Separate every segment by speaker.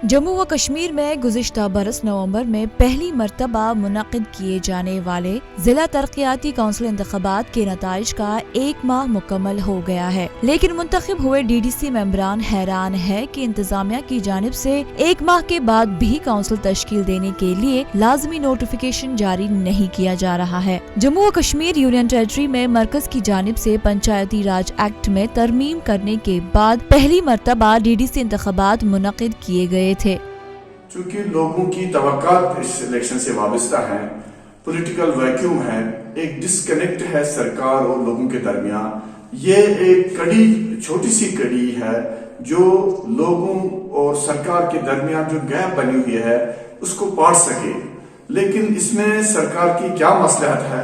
Speaker 1: जम्मू व कश्मीर में गुज़िश्ता बरस नवंबर में पहली मरतबा मुनक़िद किए जाने वाले जिला तरक्याती काउंसिल इंतख़ाबात के नताइज का एक माह मुकम्मल हो गया है, लेकिन मुंतखब हुए DDC मेंबरान हैरान है कि इंतजामिया की जानिब से एक माह के बाद भी काउंसिल तश्कील देने के लिए लाजमी नोटिफिकेशन जारी नहीं किया जा रहा है। जम्मू व कश्मीर यूनियन टेरिटरी में मरकज की जानिब से पंचायती राज एक्ट में तरमीम करने के बाद पहली मरतबा DDC इंतख़ाबात मुनक़िद किए गए थे।
Speaker 2: चूंकि लोगों की तवक्कात इस इलेक्शन से वाबस्ता है, पॉलिटिकल वैक्यूम है, एक डिस्कनेक्ट है सरकार और लोगों के दरमियान, ये एक कड़ी, छोटी सी कड़ी है जो लोगों और सरकार के दरमियान जो गैप बनी हुई है उसको पाट सके। लेकिन इसमें सरकार की क्या मसलहत है,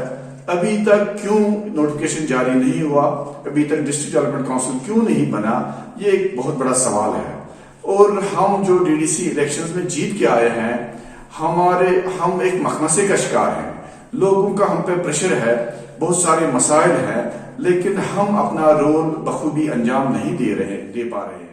Speaker 2: अभी तक क्यों नोटिफिकेशन जारी नहीं हुआ, अभी तक डिस्ट्रिक्ट डेवलपमेंट काउंसिल क्यों नहीं बना, ये एक बहुत बड़ा सवाल है। और हम जो DDC इलेक्शंस में जीत के आए हैं, हम एक मखमसे का शिकार हैं। लोगों का हम पे प्रेशर है, बहुत सारे मसाइल हैं, लेकिन हम अपना रोल बखूबी अंजाम नहीं दे पा रहे हैं।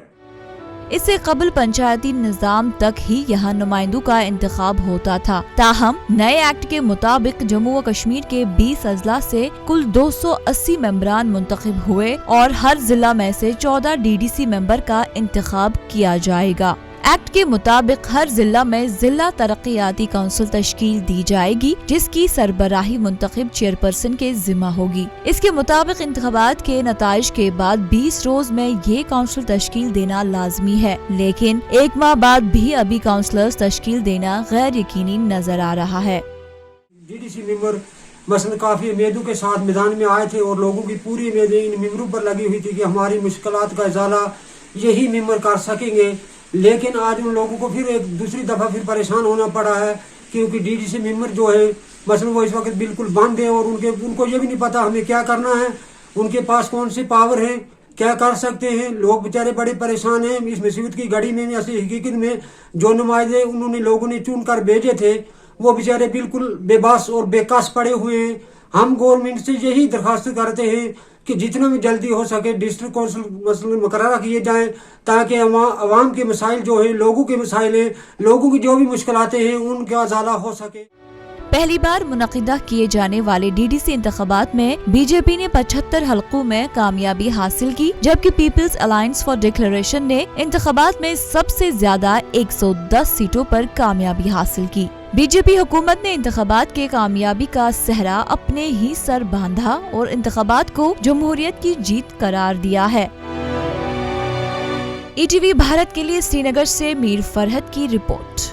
Speaker 1: इससे कबल पंचायती निजाम तक ही यहाँ नुमाइंदों का इंतखाब होता था। ताहम नए एक्ट के मुताबिक जम्मू व कश्मीर के 20 अजला से कुल 280 मेंबरान मुंतखब हुए और हर जिला में से 14 DDC मेंबर का इंतखाब किया जाएगा। एक्ट के मुताबिक हर जिला में जिला तरक्याती काउंसिल तश्कील दी जाएगी, जिसकी सरबराही मुंतखब चेयरपर्सन के जिम्मा होगी। इसके मुताबिक इंतखाबात के नताइज के बाद 20 रोज में ये काउंसिल तश्कील देना लाजमी है, लेकिन एक माह बाद भी अभी काउंसलर्स तश्कील देना गैर यकीनी नजर आ रहा है।
Speaker 3: DDC मेंबर मसलन काफी उम्मीदों के साथ मैदान में आए थे और लोगों की पूरी उम्मीदें इन मेंबरों पर लगी हुई थी कि हमारी मुश्किलात का इजाला यही मेंबर कर सकेंगे। लेकिन आज उन लोगों को फिर एक दूसरी दफा फिर परेशान होना पड़ा है, क्योंकि DDC मेंबर जो है मसलन वो इस वक्त बिल्कुल बंद है और उनको ये भी नहीं पता हमें क्या करना है, उनके पास कौन सी पावर है, क्या कर सकते हैं। लोग बेचारे बड़े परेशान हैं इस मुसीबत की घड़ी में। ऐसी हकीकत में जो नुमाइंदे उन्होंने लोगों ने चुन कर भेजे थे वो बेचारे बिल्कुल बेबस और बेकस पड़े हुए हैं। हम गवर्नमेंट से यही दरखास्त करते हैं कि जितना भी जल्दी हो सके डिस्ट्रिक्ट काउंसिल मसले मुकर्रर किए जाएं, ताकि अवाम के मसाइल जो है, लोगों के मसाइल हैं, लोगों की जो भी मुश्किलातें हैं उनका इजाला हो सके।
Speaker 1: पहली बार मुनक़िदा किए जाने वाले DDC इंतखाबात में BJP ने 75 हलकों में कामयाबी हासिल की, जबकि पीपल्स अलायंस फॉर डिक्लेरेशन ने इंतखाबात में सबसे ज्यादा 110 सीटों पर कामयाबी हासिल की। BJP हुकूमत ने इंतखाबात के कामयाबी का सहरा अपने ही सर बांधा और इंतखाबात को जमहूरियत की जीत करार दिया है। ETV भारत के लिए श्रीनगर से मीर फरहत की रिपोर्ट।